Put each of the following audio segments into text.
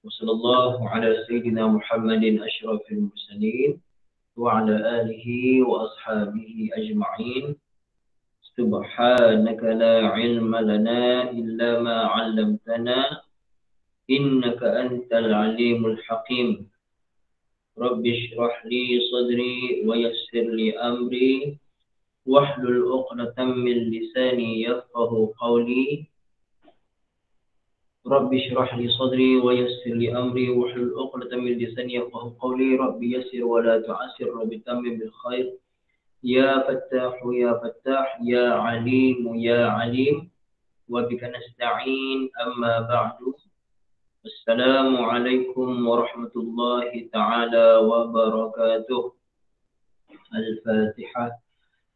وصلى الله على سيدنا محمد أشرف المرسلين وعلى آله وأصحابه أجمعين. سبحانك لا علم لنا إلا ما علمتنا إنك أنت العليم الحكيم. رب اشرح لي صدري ويسر لي أمري واحلل عقدة من لساني يفقه قولي. رب اشرح لي صدري ويسر لي أمري واحلل عقدة من لساني يفقه قولي. رب يسر ولا تعسر، رب تمم بالخير. يا فتاح يا فتاح، يا عليم يا عليم، وبك نستعين. أما بعد، السلام عليكم ورحمة الله تعالى وبركاته. الفاتحة.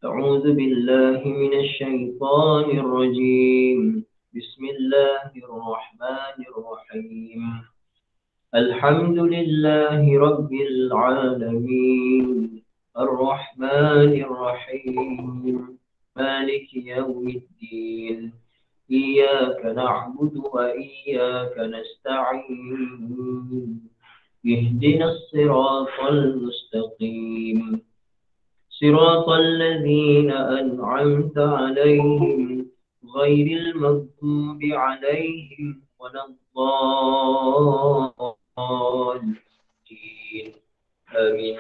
أعوذ بالله من الشيطان الرجيم. بسم الله الرحمن الرحيم. الحمد لله رب العالمين، الرحمن الرحيم، مالك يوم الدين. إياك نعبد وإياك نستعين. اهدنا الصراط المستقيم، صراط الذين أنعمت عليهم غير المغضوب عليهم ولا الضالين. آمين.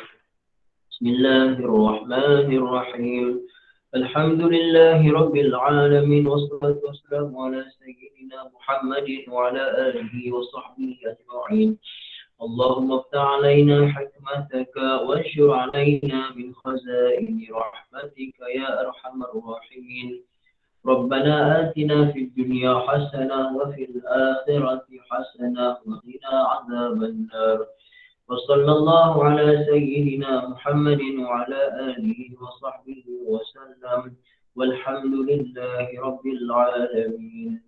بسم الله الرحمن الرحيم. الحمد لله رب العالمين، والصلاة والسلام على سيدنا محمد وعلى آله وصحبه أجمعين. اللهم افتح علينا حكمتك وانشر علينا من خزائن رحمتك يا أرحم الراحمين. ربنا آتنا في الدنيا حسنة وفي الآخرة حسنة وقنا عذاب النار. وصلى الله على سيدنا محمد وعلى آله وصحبه وسلم، والحمد لله رب العالمين.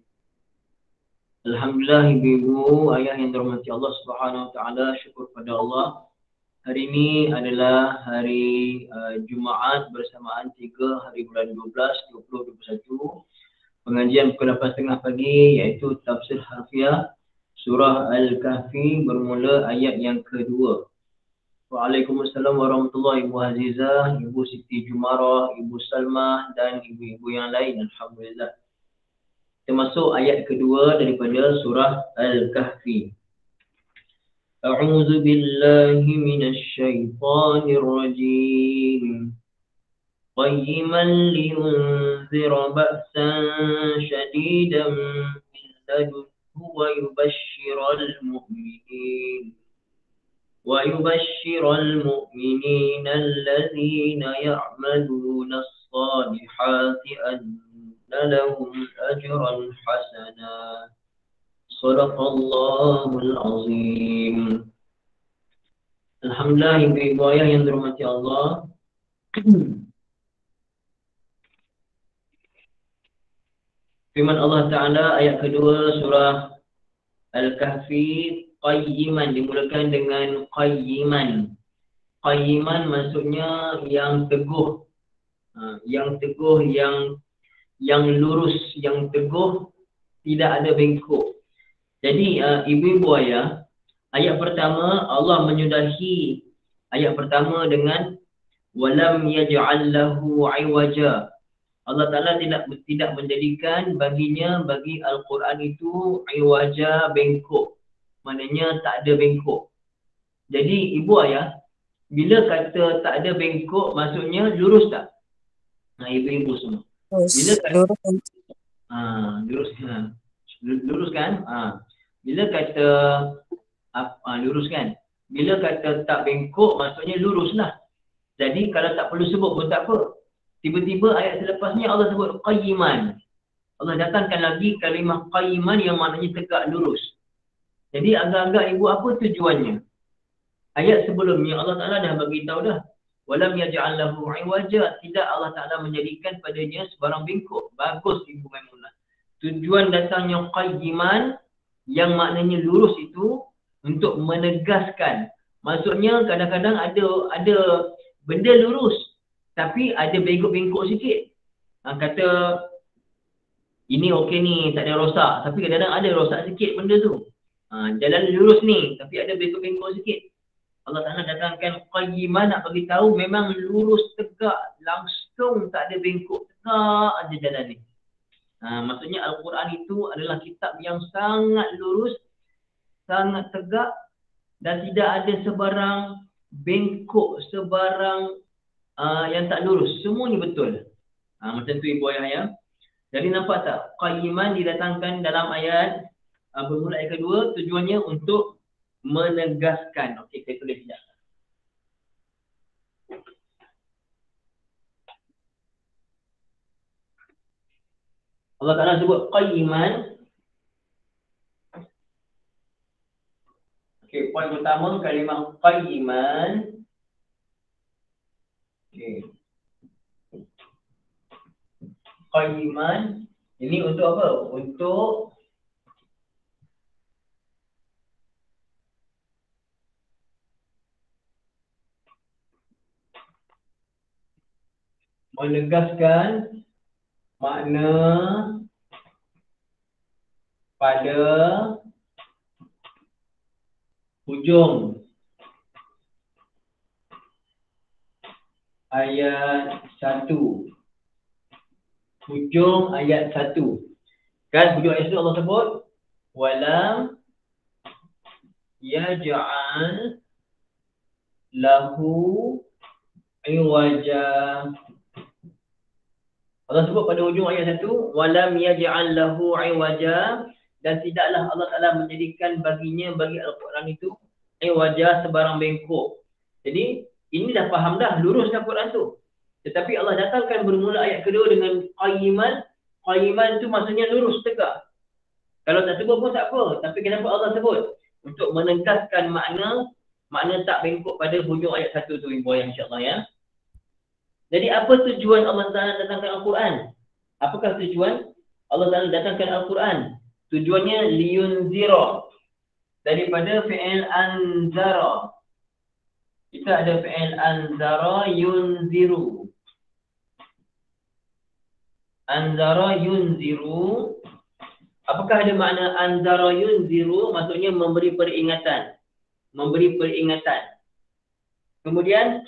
Alhamdulillah, ibu-ibu, ayah yang dirahmati Allah Subhanahu Wa Taala, syukur pada Allah. Hari ini adalah hari Jumaat bersamaan 3 hari bulan 12, 2021. Pengajian pukul 8.30 pagi, iaitu tafsir harfiah surah Al-Kahfi bermula ayat yang kedua. Waalaikumsalam warahmatullahi wabarakatuh. Ibu Azizah, Ibu Siti Jumarah, Ibu Salmah dan ibu-ibu yang lain. Alhamdulillah. Termasuk ayat kedua daripada surah Al-Kahfi. A'udzu billahi minasy syaithanir rajim. Qayyiman liyunzira ba'san shadidan min ladunhu wa yubashshiral mu'minin. ويبشر المؤمنين الذين يعملون الصالحات أن لهم أجرا حسنا. صدق الله العظيم. Alhamdulillah, ibu-ibu ayah yang dirahmati Allah. Firman Allah Ta'ala ayat kedua surah Al-Kahfi, qayyiman, dimulakan dengan qayyiman. Qayyiman maksudnya yang teguh. Yang teguh, yang lurus, yang teguh, tidak ada bengkok. Jadi ibu-ibu ayah, ayat pertama Allah menyudahi ayat pertama dengan walam yaj'al lahu 'iwaja. Allah Ta'ala tidak menjadikan baginya, bagi Al-Quran itu 'iwaja, bengkok. Maknanya tak ada bengkok. Jadi ibu ayah, bila kata tak ada bengkok, maksudnya lurus tak? Ibu-ibu semua. Bila kata lurus kan? Bila kata lurus kan? Bila kata tak bengkok, maksudnya luruslah. Jadi kalau tak perlu sebut pun tak apa. Tiba-tiba ayat selepasnya Allah sebut qayyiman. Allah datangkan lagi kalimah qayyiman yang maknanya tegak lurus. Jadi agak-agak ibu apa tujuannya? Ayat sebelumnya Allah Ta'ala dah bagi tahu dah. Walam yaj'al lahu 'iwaja, tidak Allah Ta'ala menjadikan padanya sebarang bengkok. Bagus ibu Maimunah. Tujuan datangnya qayyiman yang maknanya lurus itu untuk menegaskan. Maksudnya kadang-kadang ada benda lurus tapi ada bengkok-bengkok sikit. Kata ini okey ni, tak ada rosak, tapi kadang-kadang ada rosak sikit benda tu. Jalan lurus ni tapi ada bengkok-bengkok sikit. Allah Ta'ala datangkan qayyiman, nak bagi tahu memang lurus tegak, langsung tak ada bengkok, tegak aja jalan ni. Maksudnya Al-Quran itu adalah kitab yang sangat lurus, sangat tegak dan tidak ada sebarang bengkok, sebarang yang tak lurus. Semuanya betul. Macam tu ibu ayah ya. Jadi nampak tak? Qayyiman didatangkan dalam ayat bermula ayat kedua, tujuannya untuk menegaskan. Okey, saya tulis sekejap. Allah Ta'ala sebut qayyiman. Okey, poin pertama kalimah qayyiman. Okey. Qayyiman ini untuk apa? Untuk menegaskan makna pada hujung ayat 1. Hujung ayat 1. Kan hujung ayat 1 Allah sebut walam yaj'al lahu iwaja. Allah sebut pada hujung ayat 1 walam yaj'al lahu iwaja, dan tidaklah Allah Ta'ala menjadikan baginya, bagi Al-Quran itu iwaja, sebarang bengkok. Jadi ini dah faham dah, lurus dah Quran tu. Tetapi Allah datangkan bermula ayat kedua dengan qayyiman. Qayyiman tu maksudnya lurus, tegak. Kalau tak sebut pun tak apa. Tapi kenapa Allah sebut? Untuk menegaskan makna tak bengkok pada hujung ayat 1 tu ibu ayah, insya-Allah ya. Jadi apa tujuan Allah Ta'ala datangkan Al-Quran? Apakah tujuan Allah Ta'ala datangkan Al-Quran? Tujuannya liyunzira, daripada fi'il anzara. Kita ada fi'il anzara yunziru. Anzara yunziru. Apakah ada makna anzara yunziru? Maksudnya memberi peringatan. Memberi peringatan. Kemudian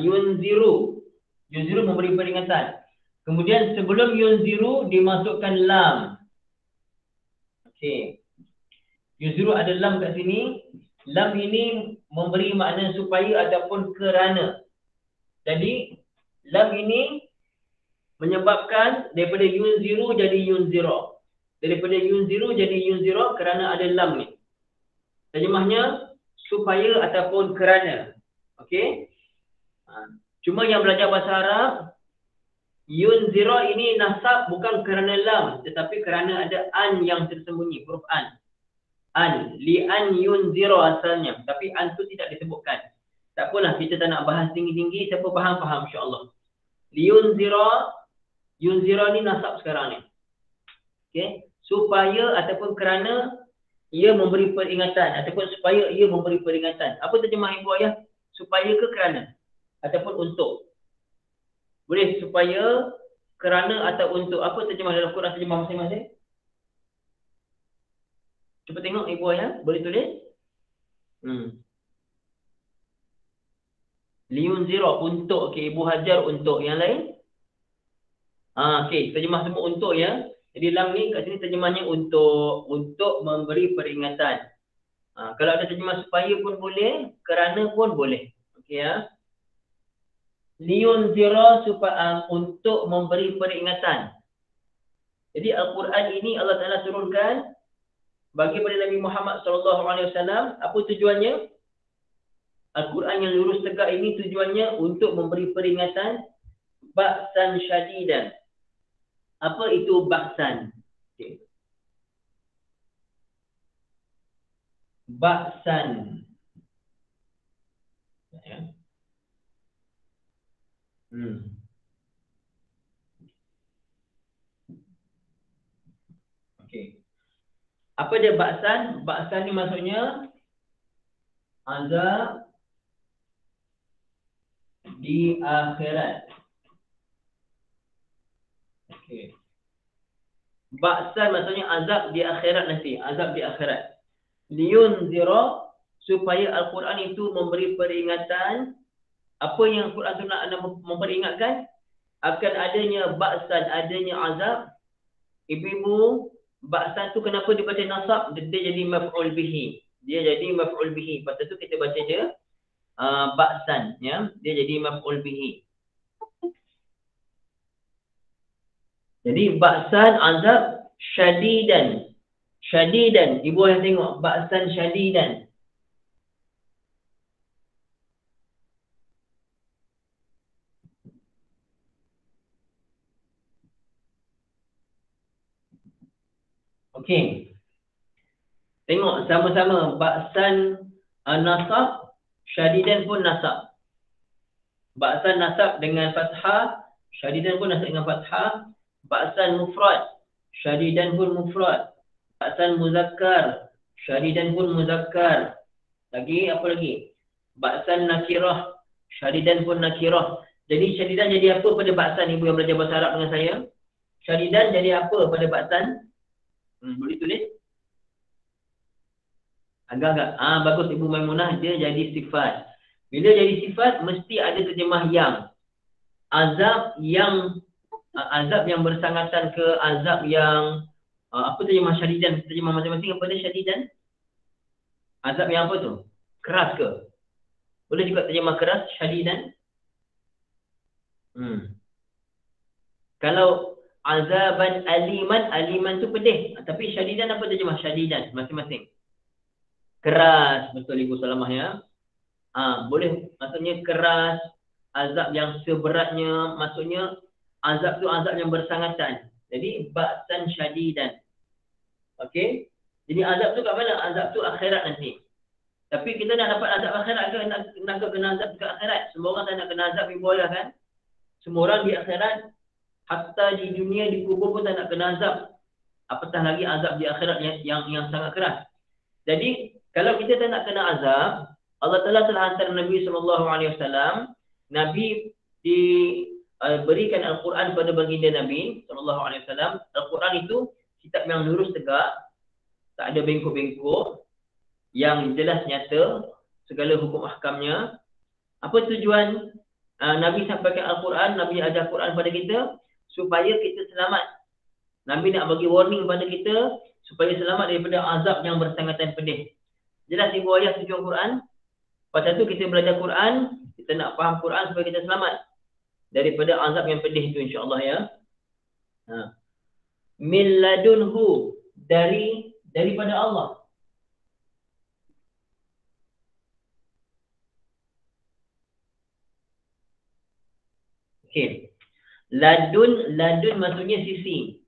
yunziru. Yunziru memberi peringatan. Kemudian sebelum yunziru dimasukkan lam. Okey. Yunziru ada lam kat sini. Lam ini memberi makna supaya ataupun kerana. Jadi lam ini menyebabkan daripada yunziru jadi yunzira. Daripada yunziru jadi yunzira kerana ada lam ni. Terjemahnya supaya ataupun kerana. Okey. Cuma yang belajar bahasa Arab, yunzira ini nasab bukan kerana lam, tetapi kerana ada an yang tersembunyi, huruf an. An, li an yunzira asalnya, tapi an tu tidak disebutkan. Tak apalah, kita tak nak bahas tinggi-tinggi, siapa faham insya-Allah. Liyunzira, yunzira ni nasab sekarang ni. Okey, supaya ataupun kerana ia memberi peringatan ataupun supaya ia memberi peringatan. Apa terjemah ibu ayah? Supaya ke kerana? Ataupun untuk? Boleh supaya, kerana atau untuk. Apa terjemah dalam Quran, terjemah masing-masing? Cuba tengok ibu ayah, boleh tulis? Liyunzira, untuk. Okey, Ibu Hajar untuk. Yang lain? Okey, terjemah semua untuk ya. Jadi lam ni kat sini terjemahnya untuk memberi peringatan. Kalau ada terjemah supaya pun boleh, kerana pun boleh. Okey ya. Liyunzira, supaya untuk memberi peringatan. Jadi Al-Quran ini Allah Ta'ala turunkan bagi pada Nabi Muhammad SAW. Apa tujuannya? Al-Quran yang lurus tegak ini tujuannya untuk memberi peringatan ba'san syadidan. Apa itu ba'san? Okay. Ba'san. Ya. Okey. Apa dia ba'san? Ba'san ni maksudnya azab di akhirat. Okey. Ba'san maksudnya azab di akhirat nanti, azab di akhirat. liyunzira, supaya Al-Quran itu memberi peringatan. Apa yang Al-Quran tu nak memperingatkan? Akan adanya ba'san, adanya azab. Ibu-ibu, ba'san tu kenapa dibaca nasab? Dia jadi maf'ul bihi. Dia jadi maf'ul bihi. Lepas tu kita baca dia ba'san, ya. Dia jadi maf'ul bihi. Jadi ba'san azab syadidan. Syadidan. Ibu yang tengok ba'san syadidan. Okey. Tengok sama-sama ba'san nasab, syadidan pun nasab. Ba'san nasab dengan fathah, syadidan pun nasab dengan fathah. Ba'san mufrad, syadidan pun mufrad. Ba'san muzakkar, syadidan pun muzakkar. Lagi apa lagi? Ba'san nakirah, syadidan pun nakirah. Jadi syadidan jadi apa pada ba'san, ibu yang belajar bahasa Arab dengan saya? Syadidan jadi apa pada ba'san? Boleh tulis? Agak-agak. Bagus Ibu Maimunah, dia jadi sifat. Bila jadi sifat, mesti ada terjemah yang. Azab yang bersangatan ke azab yang apa terjemah syadidan? Terjemah masing-masing apa dia syadidan? Azab yang apa tu? Keras ke? Boleh juga terjemah keras syadidan? Kalau azaban aliman, aliman tu pedih. Tapi syadidan apa terjemah syadidan? Masing-masing. Keras, betul Ibu Salamah ya. Boleh, maksudnya keras, azab yang seberatnya, maksudnya azab tu azab yang bersangatan. Jadi ba'san syadidan. Okey? Jadi azab tu kat mana? Azab tu akhirat nanti. Tapi kita nak dapat azab akhirat ke nak kena azab ke akhirat? Semua orang tak nak kena azab Ibu Ayah kan? Semua orang di akhirat, hatta di dunia, di kubur pun tak nak kena azab. Apatah lagi azab di akhirat yang sangat keras. Jadi kalau kita tak nak kena azab, Allah Ta'ala telah hantar Nabi SAW. Nabi diberikan Al-Quran pada baginda Nabi SAW. Al-Quran itu kitab yang lurus tegak, tak ada bengkok-bengkok, yang jelas nyata, segala hukum ahkamnya. Apa tujuan Nabi sampaikan Al-Quran, Nabi ajar Al-Quran pada kita? Supaya kita selamat. Nabi nak bagi warning pada kita, supaya selamat daripada azab yang bersangatan pedih. Jelas Ibu Ayah tujuan Quran. Lepas tu kita belajar Quran, kita nak faham Quran supaya kita selamat daripada azab yang pedih itu insya-Allah ya. Min ladunhu, daripada Allah. Okey. Ladun maksudnya sisi.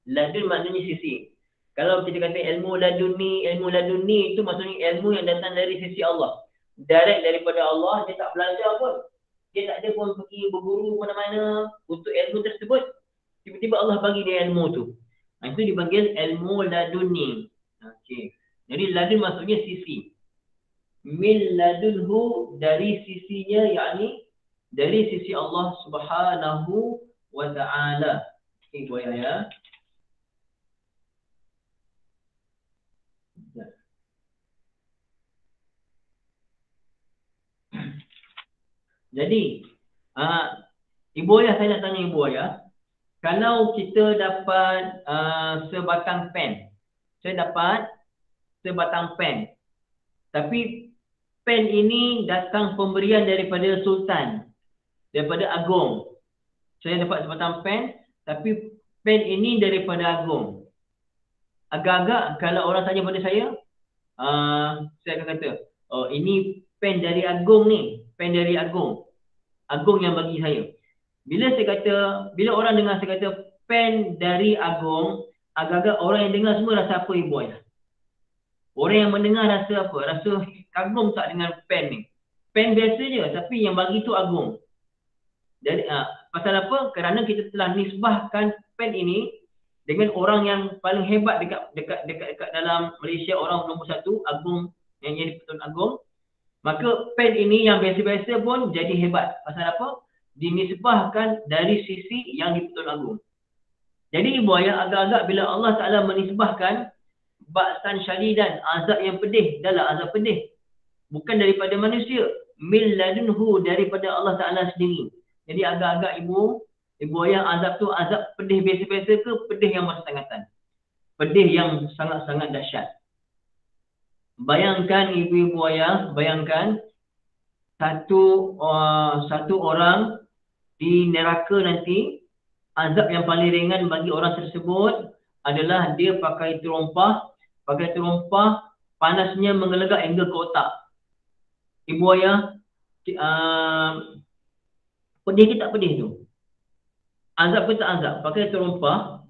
Ladun maknanya sisi. Kalau kita kata ilmu laduni itu maksudnya ilmu yang datang dari sisi Allah. Direct daripada Allah, dia tak belajar pun. Dia tak ada pun pergi berguru mana-mana untuk ilmu tersebut. Tiba-tiba Allah bagi dia ilmu tu. Itu dipanggil ilmu laduni. Okey. Jadi ladun maksudnya sisi. Min ladunhu, dari sisinya, yakni dari sisi Allah Subhanahu wa ta'ala. Okey, Bu Ayah ya. Jadi, Ibu Ayah, saya nak tanya Ibu Ayah, kalau kita dapat sebatang pen, saya dapat sebatang pen, tapi pen ini datang pemberian daripada Sultan, daripada Agung. Saya dapat sebatang pen, tapi pen ini daripada Agung. Agak-agak kalau orang tanya pada saya akan kata, oh ini pen dari Agung ni, pen dari Agung. Agung yang bagi saya. Bila orang dengar saya kata pen dari Agung, agak-agak orang yang dengar semua rasa apa Ibu Ayah? Orang yang mendengar rasa apa? Rasa kagum tak dengan pen ni? Pen biasa je, tapi yang bagi tu Agung. Jadi pasal apa? Kerana kita telah nisbahkan pen ini dengan orang yang paling hebat dekat dalam Malaysia, orang nombor 1, Agung, yang jadi Pertuan Agung. Maka pen ini yang biasa-biasa pun jadi hebat. Pasal apa? Dinisbahkan dari sisi yang di Pertuan Agung. Jadi Ibu Ayah, agak-agak bila Allah Ta'ala menisbahkan ba'san syadidan, azab yang pedih, adalah azab pedih. Bukan daripada manusia, min ladunhu, daripada Allah Ta'ala sendiri. Jadi agak-agak ibu ayah, azab tu azab pedih biasa-biasa ke pedih yang bersetengahtan? Pedih yang sangat-sangat dahsyat. Bayangkan ibu ayah, bayangkan satu orang di neraka nanti, azab yang paling ringan bagi orang tersebut adalah dia pakai terompah, panasnya mengelegak hingga ke otak. Ibu ayah, pedih ke tak pedih tu? Azab ke tak azab? Pakai terompah,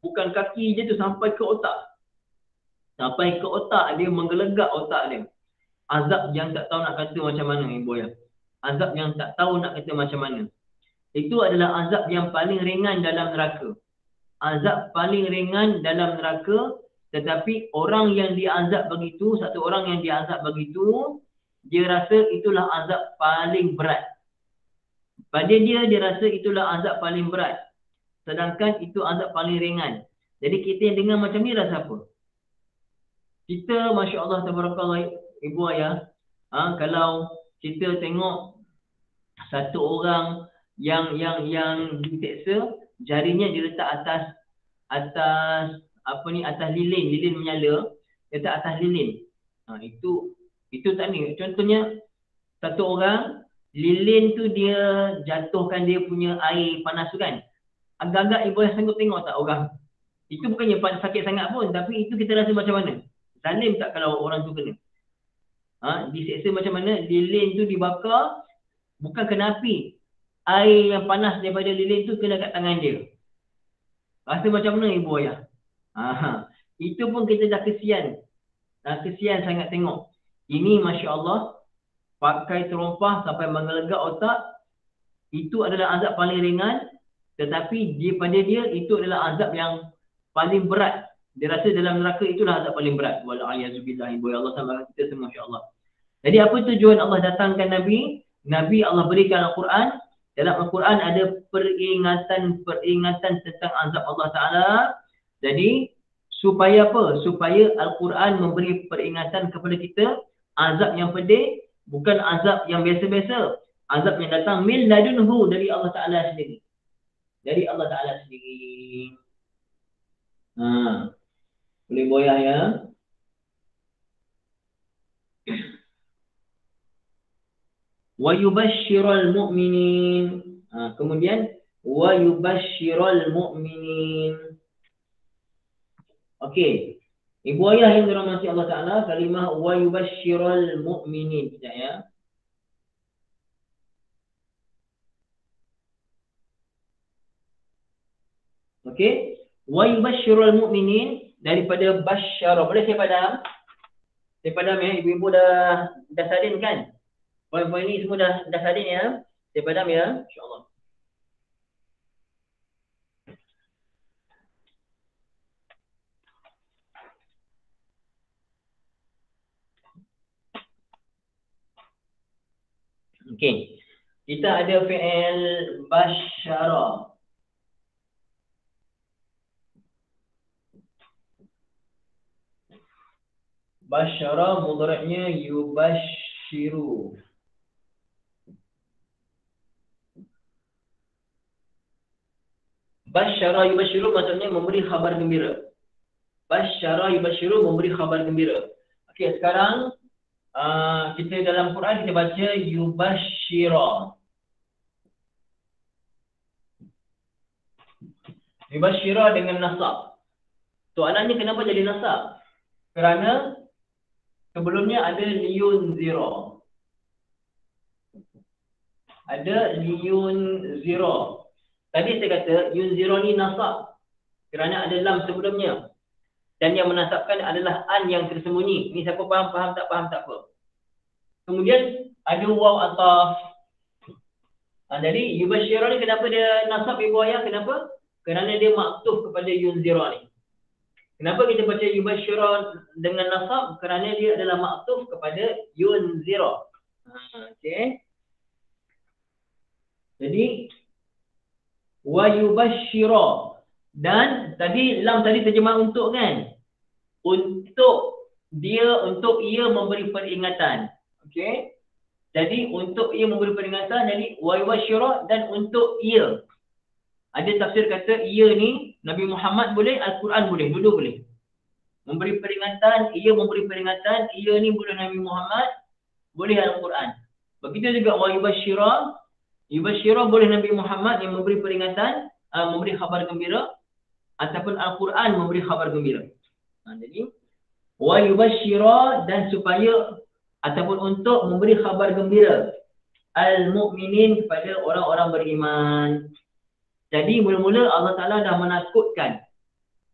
bukan kaki je tu, sampai ke otak. Sampai ke otak dia, menggelegak otak dia. Azab yang tak tahu nak kata macam mana ibu ayah. Azab yang tak tahu nak kata macam mana. Itu adalah azab yang paling ringan dalam neraka. Azab paling ringan dalam neraka, tetapi orang yang diazab begitu, satu orang yang diazab begitu, dia rasa itulah azab paling berat. Pada dia rasa itulah azab paling berat. Sedangkan itu azab paling ringan. Jadi kita yang dengar macam ni rasa apa? Kita, Masya Allah, tabarakallah, ibu ayah, kalau kita tengok satu orang yang diseksa, jarinya diletak atas lilin menyala, letak atas lilin. Itu tak ni. Contohnya satu orang, lilin tu dia jatuhkan dia punya air panas tu kan. Agak-agak ibu ayah sanggup tengok tak orang? Itu bukannya sakit sangat pun, tapi itu kita rasa macam mana? Zalim tak kalau orang tu kena? Diseksa macam mana? Lilin tu dibakar, bukan kena api. Air yang panas daripada lilin tu kena kat tangan dia. Rasa macam mana ibu ayah? Itu pun kita dah kesian. Kesian sangat tengok. Ini Masya Allah, pakai terompah sampai mengelegak otak. Itu adalah azab paling ringan. Tetapi pada dia itu adalah azab yang paling berat. Dia rasa dalam neraka itulah azab paling berat. Wal'ayazubillah, ibu ayah, Allah sama kita semua, Masya Allah. Jadi apa tujuan Allah datangkan Nabi? Nabi Allah berikan Al-Quran. Dalam Al-Quran ada peringatan tentang azab Allah Ta'ala. Jadi supaya apa? Supaya Al-Quran memberi peringatan kepada kita, azab yang pedih bukan azab yang biasa-biasa. Azab yang datang min ladunhu, dari Allah Ta'ala sendiri. Dari Allah Ta'ala sendiri. Boleh boyah ya. Wa yubashshiral mu'minin. Kemudian wa yubashshiral mu'minin. Okey. Ibu ayah yang dirahmati Allah Ta'ala, kalimah wa yubashshiral mu'minin. Sekejap ya. Okey. Wa yubashshiral mu'minin, daripada basyara. Boleh saya padam? Saya padam ya. Ibu-ibu dah salin kan? Poin-poin ni semua dah salin ya. Saya padam ya. InsyaAllah. Okey. Kita ada fi'il basyara. Basyara mudhari'nya yubashshiru. Basyara yubashshiru maksudnya memberi khabar gembira. Basyara yubashshiru, memberi khabar gembira. Okey, sekarang kita dalam Quran kita baca yubashshira. Yubashshira dengan nasab. Soalannya kenapa jadi nasab? Kerana sebelumnya ada liyunzira. Ada liyunzira. Tadi saya kata yunzira ni nasab kerana ada lam sebelumnya. Dan yang menasabkan adalah an yang tersembunyi. Ni siapa faham tak faham tak apa. Kemudian ada waw ataf. Jadi yubashshira ni kenapa dia nasab ibu ayah? Kenapa? Kerana dia maktuf kepada yunzira ni. Kenapa kita baca yubashshira dengan nasab? Kerana dia adalah maktuf kepada yunzira. Okey. Jadi wa yubashshira, dan tadi lam tadi terjemah untuk kan? untuk ia memberi peringatan. Okey. Jadi untuk ia memberi peringatan, jadi wa yubashshira, dan untuk ia. Ada tafsir kata ia ni Nabi Muhammad boleh, Al-Quran boleh, dua-dua boleh. Memberi peringatan, ia memberi peringatan, ia ni boleh Nabi Muhammad, boleh Al-Quran. Begitu juga wa yubashshira, yubashshira boleh Nabi Muhammad yang memberi peringatan, memberi khabar gembira, ataupun Al-Quran memberi khabar gembira. Jadi wa yubashshira, dan supaya ataupun untuk memberi khabar gembira al-mu'minin kepada orang-orang beriman. Jadi mula-mula Allah Ta'ala dah menakutkan,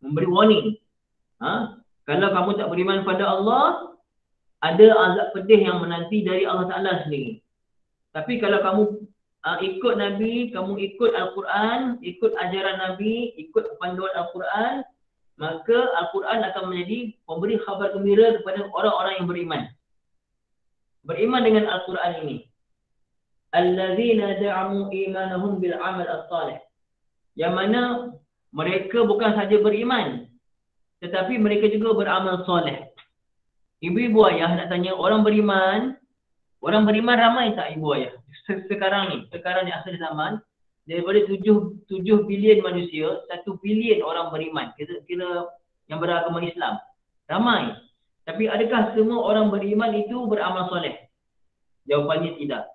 memberi warning. Kalau kamu tak beriman pada Allah, ada azab pedih yang menanti dari Allah Ta'ala sendiri. Tapi kalau kamu ikut Nabi, kamu ikut Al-Quran, ikut ajaran Nabi, ikut panduan Al-Quran, maka Al-Quran akan menjadi pemberi khabar gembira kepada orang-orang yang beriman. Beriman dengan Al-Quran ini. Allazina da'amu imanahum bil amal as-salih. Yang mana mereka bukan saja beriman, tetapi mereka juga beramal soleh. Ibu-ibu ayah nak tanya, orang beriman ramai tak ibu ayah? Sekarang ni akhir zaman, daripada 7 bilion manusia, 1 bilion orang beriman. Kira yang beragama Islam. Ramai. Tapi adakah semua orang beriman itu beramal soleh? Jawapannya tidak.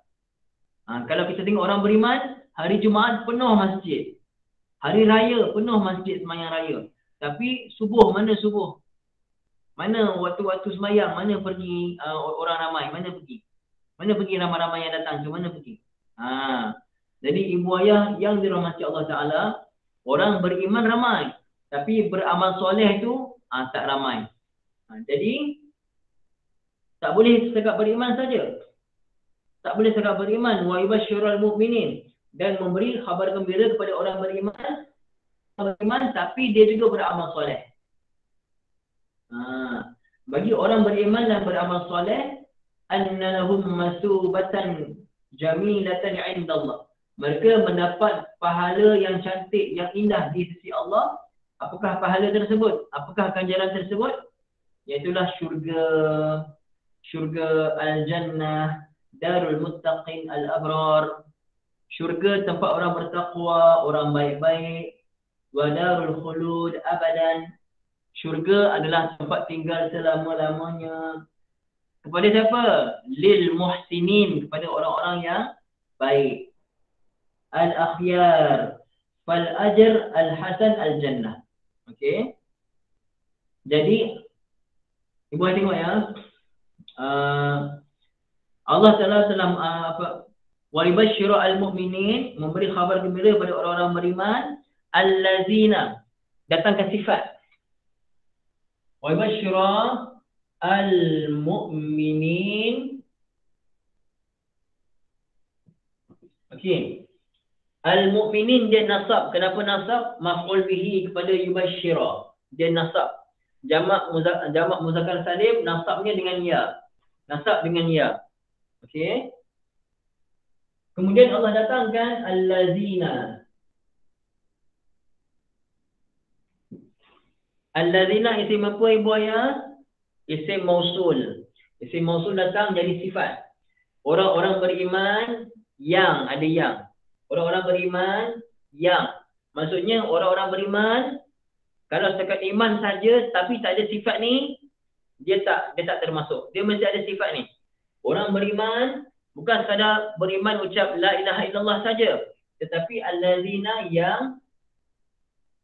Kalau kita tengok orang beriman, hari Jumaat penuh masjid. Hari raya penuh masjid sembahyang raya. Tapi subuh, mana subuh? Mana waktu-waktu sembahyang? Mana pergi orang ramai? Mana pergi? Mana pergi ramai-ramai yang datang tu? Mana pergi? Jadi ibu ayah yang dirahmati Allah Ta'ala, orang beriman ramai. Tapi beramal soleh tu tak ramai. Jadi tak boleh setakat beriman saja. Tak boleh setakat beriman. Wa yubashshirul mu'minin, dan memberi khabar gembira kepada orang beriman, tapi dia juga beramal soleh. Bagi orang beriman dan beramal soleh, anna lahum masubatan jamilatan 'indallah. Mereka mendapat pahala yang cantik, yang indah di sisi Allah. Apakah pahala tersebut? Apakah ganjaran tersebut? Iaitulah syurga al-jannah, darul muttaqin al-abrar. Syurga tempat orang bertakwa, orang baik-baik. Wa darul khulud abadan. Syurga adalah tempat tinggal selama-lamanya. Kepada siapa? Lil muhsinin, kepada orang-orang yang baik. Al-akhyar, fal ajr al-hasan al-jannah. Okey. Jadi ibu tengok ya. Allah Taala telah wa yubashshiru al-mu'minin, memberi khabar gembira kepada orang-orang beriman, allazina, datangkan sifat. Wa yubashshiru al-mu'minin. Okey. Al-mu'minin dia nasab. Kenapa nasab? Maf'ul bihi kepada yubashshira. Dia nasab. Jamak muzakkar salim, nasabnya dengan ya. Nasab dengan ya. Okey. Kemudian Allah datangkan allazina. Allazina isim apa ibu ayah? Isim mausul. Isim mausul datang jadi sifat. Orang-orang beriman yang, ada yang. Orang-orang beriman yang. Maksudnya orang-orang beriman, kalau setakat iman saja tapi tak ada sifat ni, dia tak termasuk. Dia mesti ada sifat ni. Orang beriman bukan sekadar beriman ucap la ilaha illallah saja, tetapi allazina yang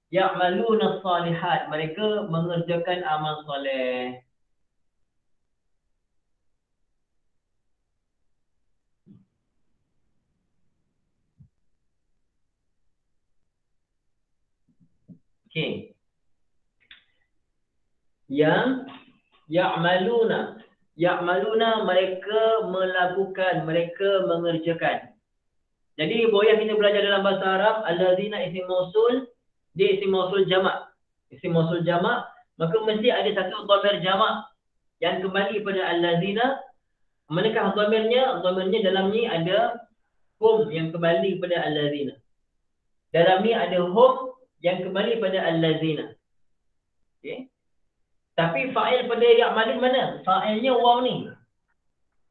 ya'maluna salihat, mereka mengerjakan amal soleh. Okey. Yang ya'maluna, mereka melakukan, mereka mengerjakan. Jadi boleh kita belajar dalam bahasa Arab, allazina isim mausul, dia isim mausul jamak. Isim mausul jamak, maka mesti ada satu dhamir jamak yang kembali pada allazina. Manakah dhamirnya? Dhamirnya dalam ni ada hum yang kembali pada allazina. Dalam ni ada hum yang kembali pada allazina. Okey. Tapi fa'il pada ya'malun mana? Fa'ilnya waw ni.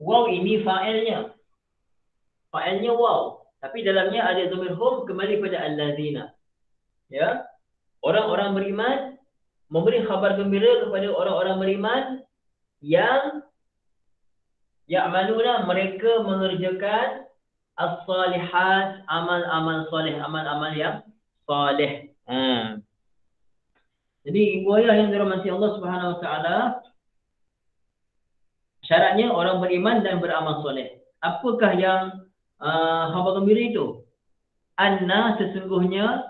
Waw ini fa'ilnya. Fa'ilnya waw. Tapi dalamnya ada dhamir hum kembali pada allazina. Ya. Orang-orang beriman memberi khabar gembira kepada orang-orang beriman yang ya'maluna, mereka mengerjakan as-salihat, amal-amal soleh, amal-amal yang soleh. Jadi ibu ayah yang dirahmati Allah Subhanahu Wa Taala, syaratnya orang beriman dan beramal soleh. Apakah yang khabar gembira itu? Anna, sesungguhnya,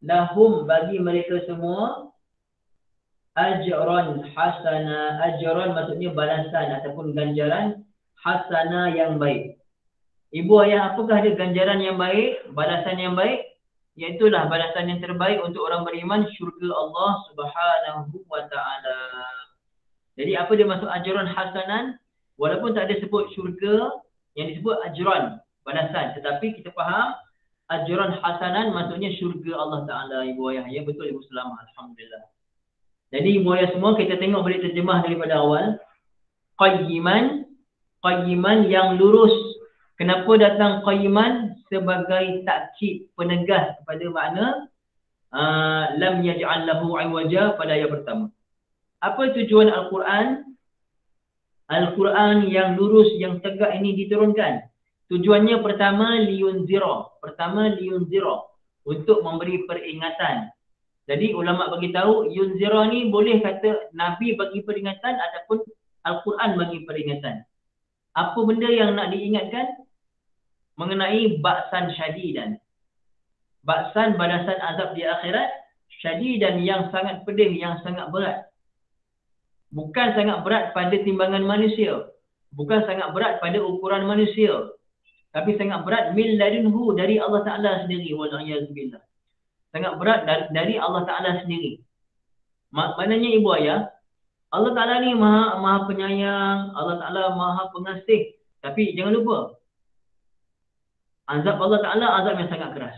lahum, bagi mereka semua, ajran hasana. Ajran maksudnya balasan ataupun ganjaran, hasana yang baik. Ibu ayah, apakah ada ganjaran yang baik, balasan yang baik? Iaitulah balasan yang terbaik untuk orang beriman, syurga Allah Subhanahu Wa Taala. Jadi apa dia maksud ajran hasanan? Walaupun tak ada sebut syurga, yang disebut ajran, balasan. Tetapi kita faham ajran hasanan maksudnya syurga Allah Taala, ibu ayah. Ya, betul ibu Salamah, alhamdulillah. Jadi ibu ayah semua, kita tengok boleh terjemah daripada awal. Qayyiman, qayyiman yang lurus. Kenapa datang qayyiman? Sebagai takkid, penegas kepada makna lam yaj'al lahu 'iwaja pada ayat pertama. Apa tujuan Al-Quran? Al-Quran yang lurus, yang tegak ini diturunkan. Tujuannya pertama liyunzira. Untuk memberi peringatan. Jadi ulama bagi tahu yunzira ni boleh kata Nabi bagi peringatan ataupun Al-Quran bagi peringatan. Apa benda yang nak diingatkan? Mengenai ba'san syadidan. Ba'san, balasan azab di akhirat. Syadidan, yang sangat pedih, yang sangat berat. Bukan sangat berat pada timbangan manusia. Bukan sangat berat pada ukuran manusia. Tapi sangat berat min ladunhu, dari Allah Ta'ala sendiri. Wal'ayazubillah. Sangat berat dari Allah Ta'ala sendiri. Maknanya ibu ayah, Allah Ta'ala ni maha penyayang. Allah Ta'ala maha pengasih. Tapi jangan lupa, azab Allah Ta'ala azab yang sangat keras.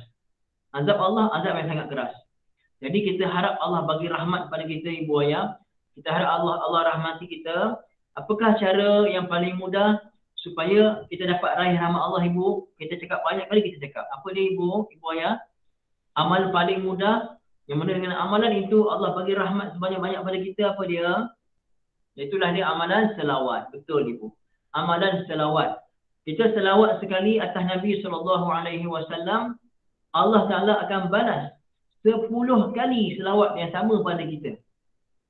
Azab Allah azab yang sangat keras. Jadi kita harap Allah bagi rahmat pada kita, ibu ayah. Kita harap Allah rahmati kita. Apakah cara yang paling mudah supaya kita dapat raih rahmat Allah, ibu? Kita cakap banyak kali, kita cakap. Apa dia ibu ayah? Amal paling mudah, yang mana dengan amalan itu Allah bagi rahmat sebanyak-banyak pada kita, apa dia? Itulah dia amalan selawat. Betul ibu. Amalan selawat. Kita selawat sekali atas Nabi SAW, Allah Ta'ala akan balas 10 kali selawat yang sama pada kita.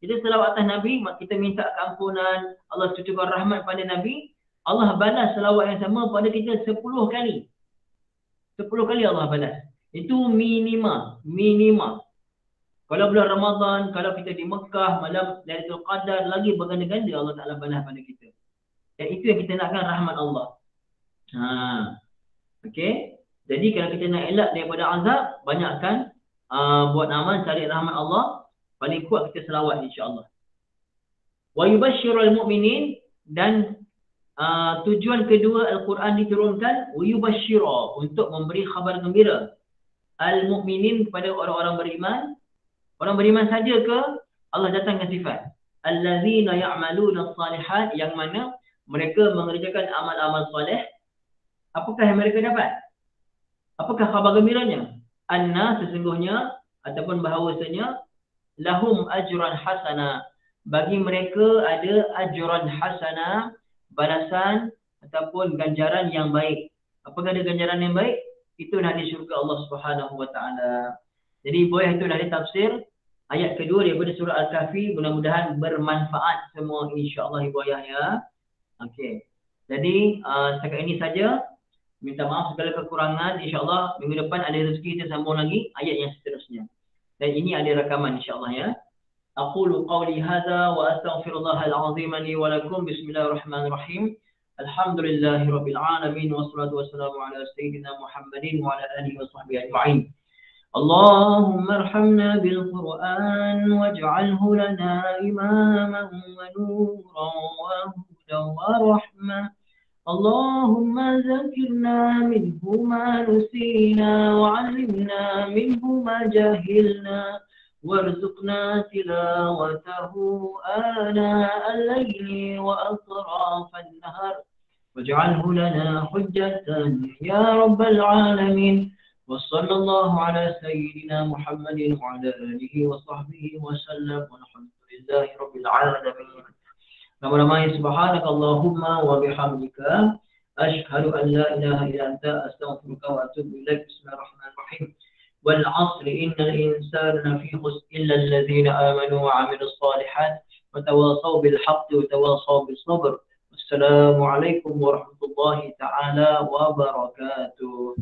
Kita selawat atas Nabi, kita minta keampunan, Allah cucurkan rahmat pada Nabi, Allah balas selawat yang sama pada kita 10 kali. 10 kali Allah balas. Itu minima. Kalau bulan Ramadan, kalau kita di Mekah, malam Lailatul Qadar, lagi berganda-ganda Allah Ta'ala balas pada kita. Dan itu yang kita nakkan, rahmat Allah. Okey. Jadi kalau kita nak elak daripada azab, banyakkan buat amal cari rahmat Allah. Paling kuat kita selawat, insya-Allah. Wa yubashshirul mu'minin, dan tujuan kedua Al-Quran diturunkan wa yubashshira, untuk memberi khabar gembira al-mu'minin, kepada orang-orang beriman. Orang beriman saja ke? Allah datangkan sifat allazina ya'maluna as-salihat, yang mana mereka mengerjakan amal-amal soleh. Apakah yang mereka dapat? Apakah khabar gembiranya? Anna, sesungguhnya, ataupun bahawasanya, lahum ajran hasana, bagi mereka ada ajran hasana, balasan ataupun ganjaran yang baik. Apakah ada ganjaran yang baik? Itu dah di syurga Allah Subhanahu Wa Taala. Jadi boleh itu dari tafsir ayat kedua daripada surah Al-Kahfi. Mudah-mudahan bermanfaat semua, insya-Allah ibu ayah ya. Okey. Jadi setakat ini saja. Minta maaf segala kekurangan. InsyaAllah minggu depan ada rezeki, kita sambung lagi ayat yang seterusnya. Dan ini ada rakaman, insyaAllah ya. Aqulu qawli hadha wa astaghfirullahal azim li wa lakum. Bismillahirrahmanirrahim. Alhamdulillahirabbil alamin, wassalatu wassalamu ala sayyidina Muhammadin wa ala alihi wa sahbihi ajma'in. Allahumma arhamna bil Qur'an waj'alhu lana imaman wa nuran wa hudan wa rahmah. اللهم ذكرنا منه ما نسينا وعلمنا منه ما جهلنا وارزقنا تلاوته آناء الليل وأطراف النهار واجعله لنا حجة يا رب العالمين. وصلى الله على سيدنا محمد وعلى آله وصحبه وسلم والحمد لله رب العالمين. Nama-nama subhanaka Allahumma wa bihamdika asyhadu an la ilaha illa anta astaghfiruka wa atubu ilaik. Bismillahirrahmanirrahim. Wal 'asri innal insana lafi khusr illa alladhina amanu wa 'amilus shalihat wa tawasaw bil haqqi wa tawasaw bis sabr. Wassalamualaikum warahmatullahi taala wabarakatuh.